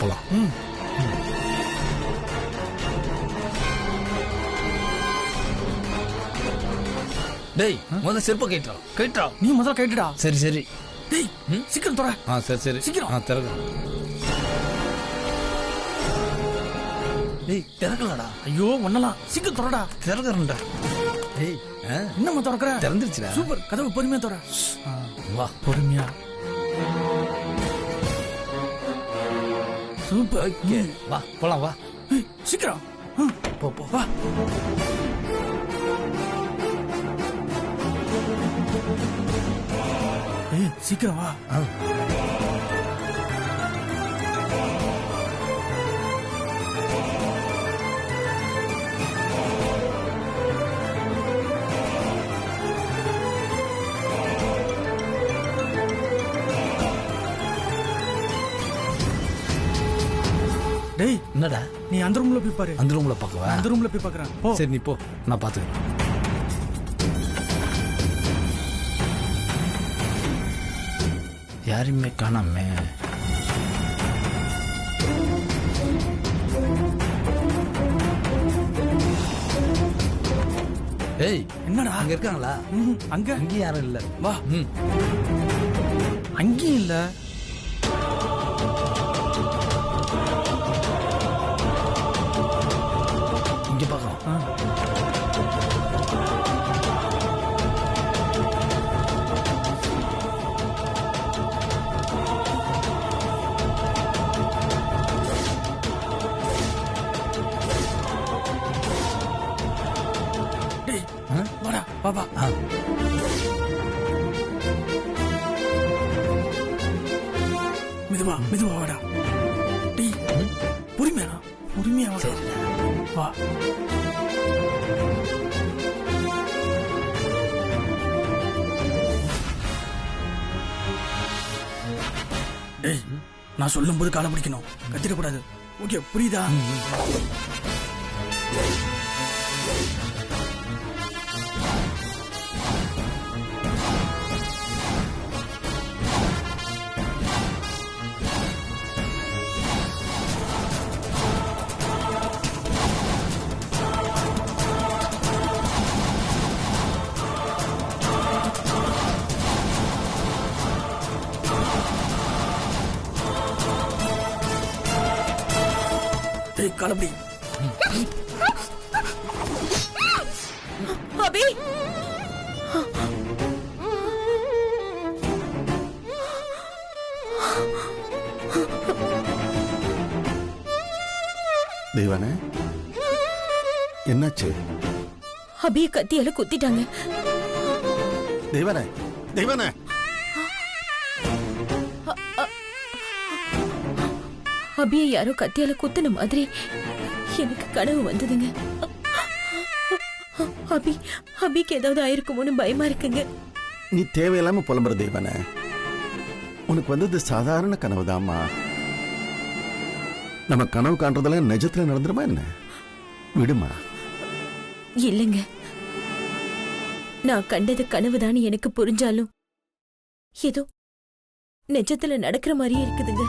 போலாம். டேய் முதல்ல செருப்ப கேட்டா நீ முதல்ல கேட்டுடா. சரி சரி. டேய் சீக்கிரம் தர. சரி சரி சீக்கிரம் திறக்க. டேய் திறக்கலடா. ஐயோ ஒண்ணலாம் சீக்கிரம் தரடா. திறக்கறேன்டா. டேய் என்னம்மா திறக்கற? திறந்துருச்சுடா. சூப்பர். கதவு பொறுமையா தர. வா பொறுமையா. சூப்பர். வா போலாம் வா. சீக்கிரம் போ போ வா. சீக்கிரம் வா. டேய் என்னடா நீ அந்த ரூம்ல போய் பாரு. அந்த ரூம்ல பாக்கவா? அந்த ரூம்ல போய் பாக்குறேன். போ. சரி நீ போ, நான் பாத்துக்கிறேன். யாருமே காணாமே. ஏய் என்னடா அங்க இருக்காங்களா? அங்க அங்கேயும் யாரும் இல்ல. வா. அங்கேயும் இல்ல. இங்க பாக்கலாம். டேய் வாடா வா வா. மெதுவா மெதுவா வாடா. டேய் பொறுமையா பொறுமையா வாடா. வா. டேய் நான் சொல்லும் போது காலை பிடிக்கணும், கத்திடக்கூடாது. ஓகே புரியுதா? டேய் காலப்படி. அபி தெய்வானே என்னாச்சு? அபி கத்தியால குத்திட்டாங்க. தெய்வானே தெய்வானே அபியை யாரோ கத்தியால குத்துன மாதிரி எனக்கு கனவு வந்ததுங்க. அபிக்கு ஏதாவது ஆயிருக்குமோன்னு பயமா இருக்குங்க. நீ தேவையில்லாம புலம்புற தெய்வானே. உனக்கு வந்தது சாதாரண கனவுதாம்மா. நம்ம கனவு காண்றதெல்லாம் நிஜத்துல நடந்துருமா என்ன? விடுமா. இல்லைங்க, நான் கண்டது கனவுதான்னு எனக்கு புரிஞ்சாலும் ஏதோ நிஜத்துல நடக்கிற மாதிரியே இருக்குதுங்க.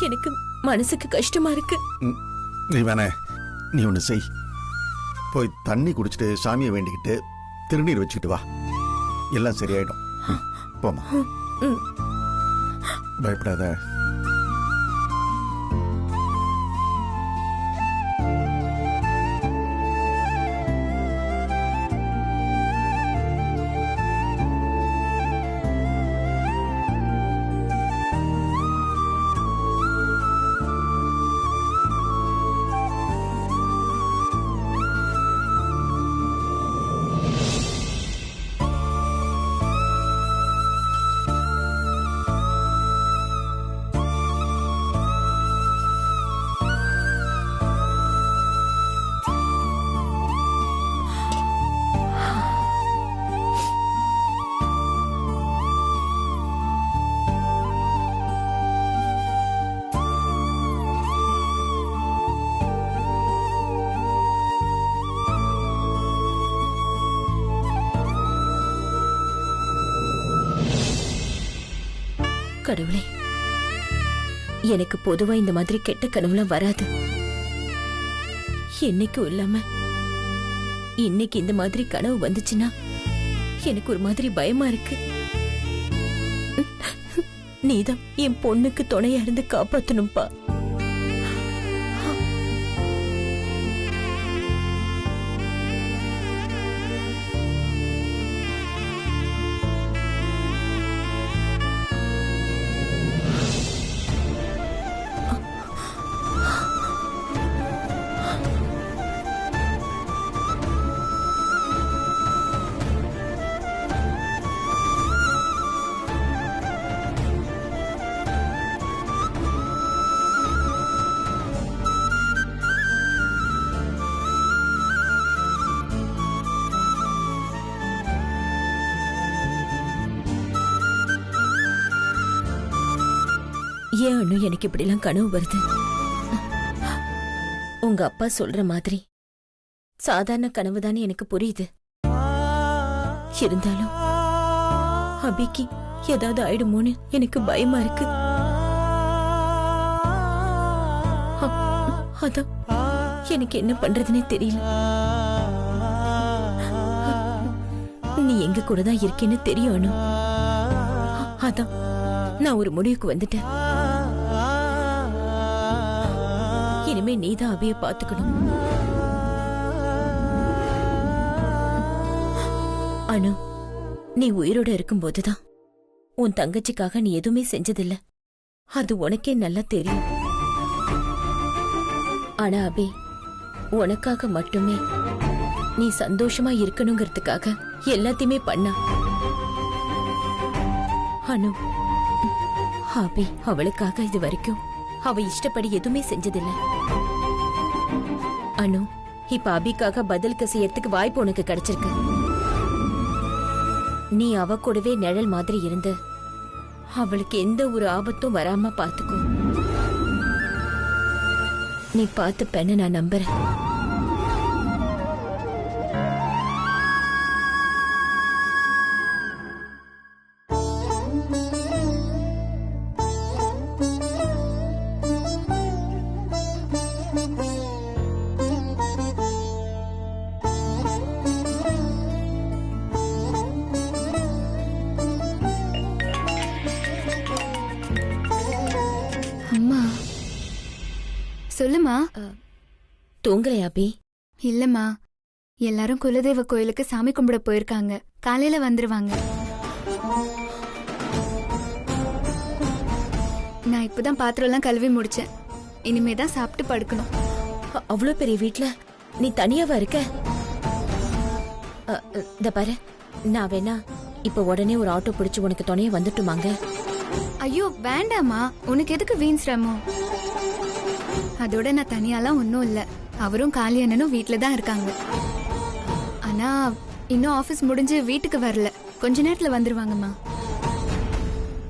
எனக்கு மனசுக்கு கஷ்டமா இருக்கு. தெய்வானே நீ ஒண்ணு செய். போய் தண்ணி குடிச்சிட்டு சாமியை வேண்டிக்கிட்டு திருநீர் வச்சுக்கிட்டு வா, எல்லாம் சரியாயிடும். போமா. பயப்படாத. கடவுளே, எனக்கு பொதுவா இந்த மாதிரி கெட்ட கனவுலாம் வராது. என்னைக்கும் இல்லாம இன்னைக்கு இந்த மாதிரி கனவு வந்துச்சுன்னா எனக்கு ஒரு மாதிரி பயமா இருக்கு. நீதான் என் பொண்ணுக்கு துணையா இருந்து காப்பாத்தணும்பா. ஏன் அண்ணு எனக்கு இப்படிலாம் கனவு வருது? உங்க அப்பா சொல்ற மாதிரி சாதாரண கனவு தானே எனக்கு புரியுது. இருந்தாலும் அபிக்கு ஏதாவது ஆயிடுமோன்னு எனக்கு பயமா இருக்கு. அதான் எனக்கு என்ன பண்றதுன்னே தெரியல. நீ எங்க கூட தான் இருக்கேன்னு தெரியும் அனு. அதான் நான் ஒரு முடிவுக்கு வந்துட்டேன். இனிமே நீதான் அபிய பாத்துக்கணும். அனு, நீ உயிரோட இருக்கும்போதுதான் உன் தங்கச்சிக்காக நீ எதுவுமே செஞ்சதில்ல. அது உனக்கே நல்லா தெரியும். ஆனா அபி, உனக்காக மட்டுமே நீ சந்தோஷமா இருக்கணுங்கிறதுக்காக எல்லாத்தையுமே பண்ணா. அனு, அபி அவளுக்காக இது வரைக்கும் அவ இஷ்டப்படி எதுவுமே செஞ்சதில்ல. அனு, இப்ப அபிக்காக பதிலுக்கு செய்யறதுக்கு வாய்ப்பு உனக்கு கிடைச்சிருக்கு. நீ அவ கூடவே நிழல் மாதிரி இருந்து அவளுக்கு எந்த ஒரு ஆபத்தும் வராம பாத்துக்கோ. நீ பாத்துப்பேன்னு நான் நம்புறேன். அம்மா சொல்லுமா. தூங்கலையா அபி? இல்லம்மா, எல்லாரும் குலதெய்வ கோயிலுக்கு சாமி கும்பிட போயிருக்காங்க. காலையில வந்துருவாங்க. நான் இப்பதான் பாத்திரம் எல்லாம் கழுவி முடிச்சேன். இனிமேதான் சாப்பிட்டு படுக்கணும். அவ்வளவு பெரிய வீட்ல நீ தனியாவா இருக்க? இந்த பாரு, நான் வேணா இப்ப உடனே ஒரு ஆட்டோ பிடிச்சு உனக்கு துணைய வந்துட்டுமாங்க? ஐயோ வேண்டாமா, உனக்கு எதுக்கு வீண் சிரமம்? அதோட நான் தனியாலாம் ஒன்னும் இல்ல. அவரும் காளியண்ணனும் வீட்டுல தான் இருக்காங்க. ஆனா இன்னும் ஆபீஸ் முடிஞ்சு வீட்டுக்கு வரல. கொஞ்ச நேரத்துல வந்துருவாங்கம்மா.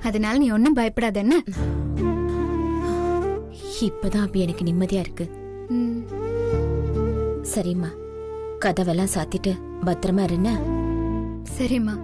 அதனால நீ ஒன்னும் பயப்படாத என்ன? இப்பதான் அபி எனக்கு நிம்மதியா இருக்கு. சரிம்மா, கதவெல்லாம் சாத்திட்டு பத்திரமா இருந்த. சரிம்மா.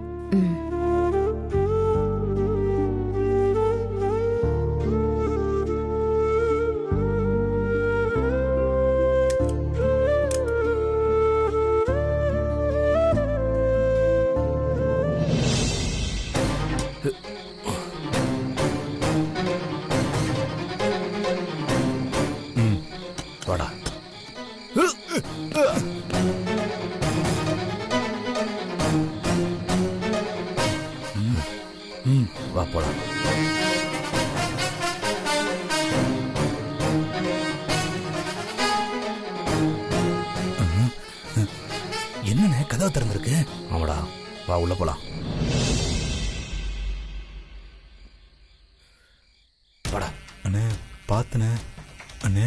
வாடா. வா போலாம். என்னண்ணே கதவை திறந்திருக்கு? ஆமாடா, வா உள்ள போலாம். வாடா. அண்ணே பாத்துனே. அண்ணே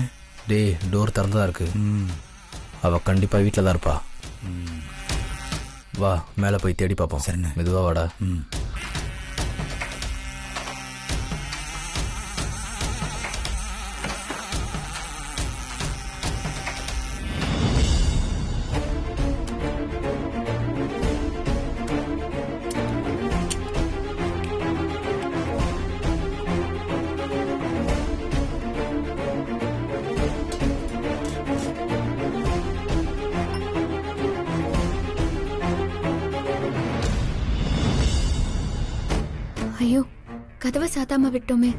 டேய், டோர் திறந்ததா இருக்கு. அவ கண்டிப்பா வீட்டில் தான் இருப்பா. வா மேலே போய் தேடி பார்ப்போம். சரிண்ணே. மெதுவா வாடா. கதவை சாத்தாம விட்டோமே.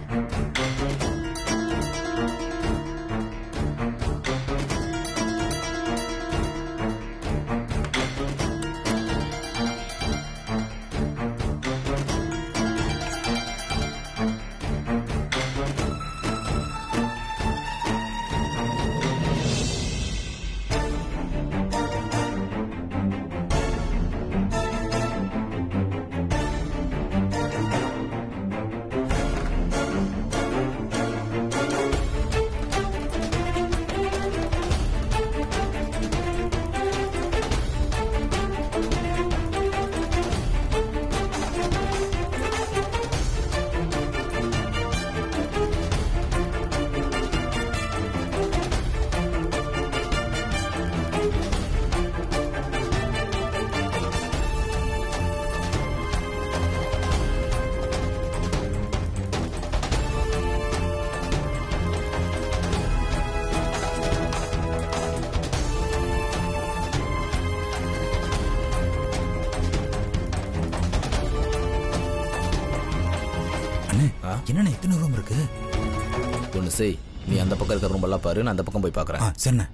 என்னண்ணே எத்தனை ரூம் இருக்கு? ஒன்று செய், நீ அந்த பக்கம் இருக்கிற ரூம் எல்லாம் பாரு, நான் அந்த பக்கம் போய் பார்க்குறேன். சரிண்ணே.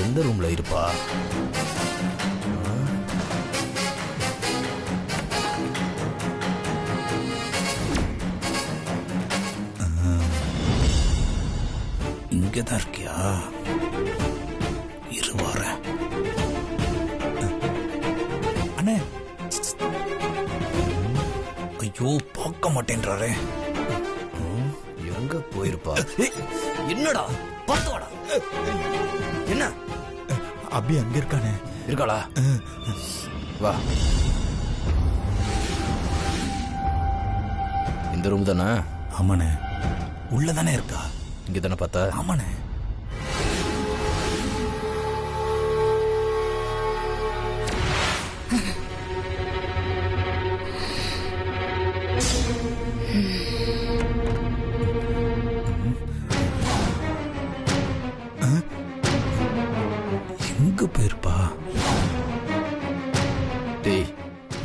எந்த ரூம்ல இருப்பா? இங்கதான் இருக்கியா? இருவார அண்ணே. ஐயோ பார்க்க மாட்டேன்றாரே. எங்க போயிருப்பா? என்னடா பார்த்து வாடா. என்ன அபி அங்க இருக்கானே? இருக்காளா? வா, இந்த ரூம் தானே? ஆமாண்ணே. உள்ளதானே இருக்கா? இங்க தானே பார்த்தா? ஆமாண்ணே. எங்க போயிருப்பா? டேய்,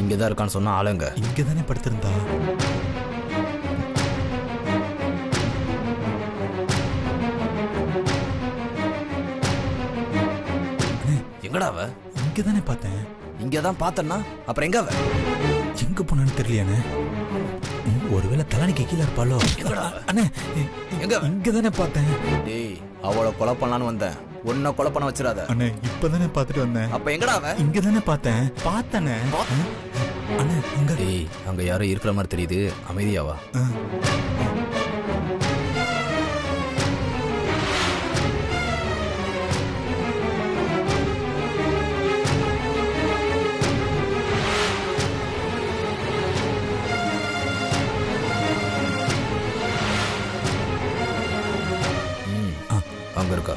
இங்கதான் இருக்கான்னு சொன்னா ஆளுங்க. இங்கதானே படுத்திருந்தா? எங்கடா அவ? இங்கதானே பார்த்தேன். இங்கதான் பார்த்தனா, அப்புறம் எங்க அவ? எங்க போனான்னு தெரியலையானே. ஒருவேளை தலானிக்கு கீழே இருப்பாளோ? அண்ணே, எங்க அவ? இங்கதானே பார்த்தேன். டேய், அவளை கொலை பண்ணலான்னு வந்தேன். உன்னை கொலை பண்ண வச்சிடாத. அண்ணே, இப்பதானே பார்த்துட்டு வந்தேன். அப்ப எங்கடா அவ? இங்கதானே பார்த்தேனே. அண்ணே, இங்க. டேய், அங்க யாரோ இருக்கிற மாதிரி தெரியுது. அமைதியாவா? அங்க இருக்கா?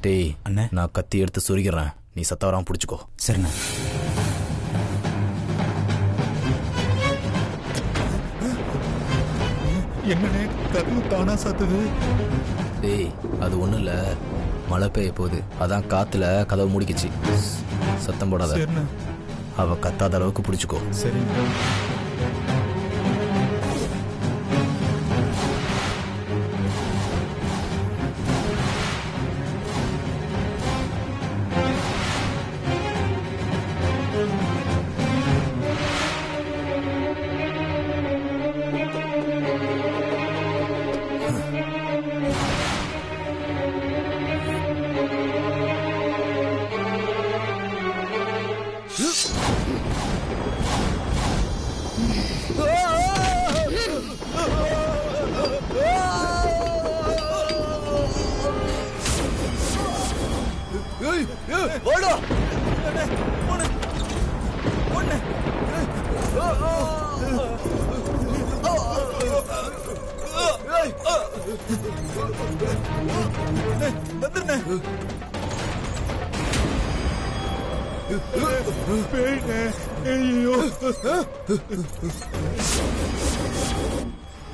டேய் அண்ணே, நான் கத்தி எடுத்து சொருகிறேன். நீ சத்த வராம பிடிச்சுக்கோ. சரிண்ணே. என்னண்ணே கதவு தானா சாத்துது? டேய், அது ஒண்ணும் இல்ல, மழை பெய்ய போகுது, அதான் காத்துல கதவு மூடிக்குச்சு. சத்தம் போடாத. சரிண்ணே. அவ கத்தாத அளவுக்கு பிடிச்சுக்கோ. சரிண்ணே.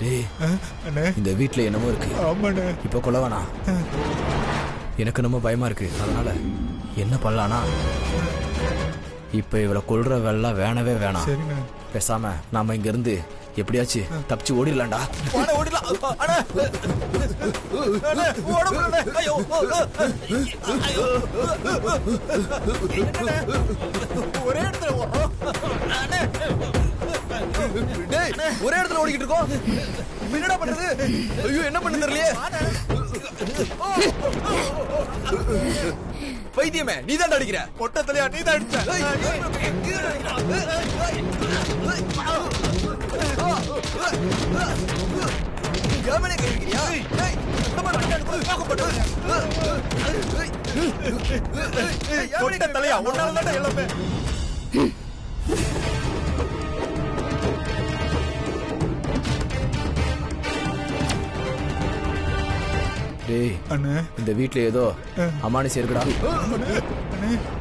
டேய், இந்த வீட்டுல என்னமோ இருக்கு. இப்ப கொல்ல வேணாம். எனக்கு ரொம்ப பயமா இருக்கு. அதனால என்ன பண்ணலானா, இப்ப இவளை கொல்ற வேலை வேணவே வேணாம். பேசாம நாம இங்க இருந்து எப்படியாச்சு தப்பிச்சு ஓடிடலாம்டா. ஒரே இடத்துல ஓடிக்கிட்டு இருக்கோம். என்னடா பண்றது? ஐயோ, என்ன பண்ண தெரியலையே. பைத்தியமே, நீ தான் அடிக்கிற. பொட்டத்தலையா, நீ தான் அடிச்ச. பொட்டத்தலையா, உன்னாலதான் எல்லாமே. டேய், இந்த வீட்டுல ஏதோ அமானுஷம் இருக்குடா.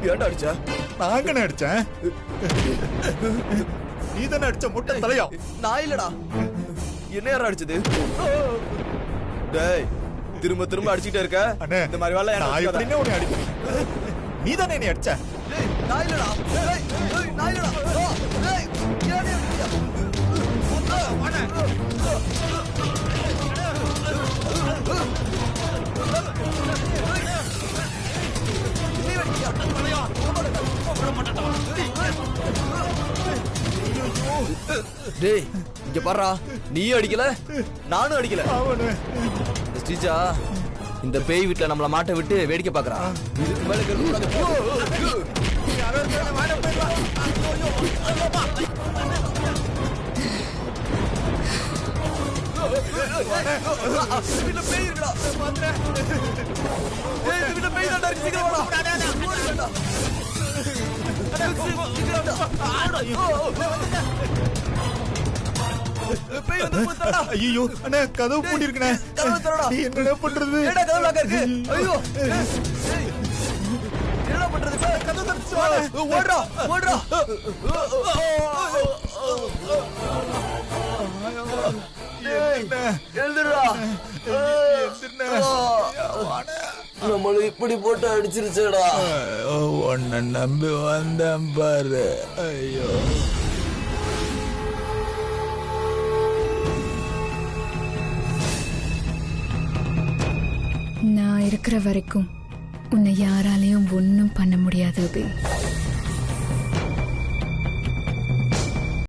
ஏன்டா அடிச்ச? நாங்க அடிச்சேன். நீ தானே அடிச்ச முட்டை தலையா? நான் இல்லடா. என்ன யாரா அடிச்சது? டேய், திரும்ப திரும்ப அடிச்சிட்டே இருக்க. இந்த மாதிரி வேலை நான் எப்படின்னு உன்னை அடிப்பேன். நீ தானே என்னை அடிச்ச? நான் இல்லடா. நான் இல்லடா. ஏனே அடிச்ச? டேய், இங்க பாருடா. நீயும் அடிக்கல, நானும் அடிக்கல. ஸ்ரீஜா, இந்த பேய் வீட்டுல நம்மள மாட்ட விட்டு வேடிக்கை பாக்குறா. இதுக்கு மேல பேய் இருக்குடா. பேய் தான் இருக்கு. ஐயோ அண்ணா, கதவு பூட்டி இருக்குண்ணே. என்னடா பண்றது? ஐயோ, என்ன பண்றது? கதவு தடுத்து ஓடுறா, ஓடுறா. எழுதுடா. நம்மள இப்படி போட்டு அடிச்சிருச்சடா. உன்னை நம்பி வந்தேன் பாரு. ஐயோ, நான் இருக்கிற வரைக்கும் உன்னை யாராலையும் ஒன்றும் பண்ண முடியாது அபி.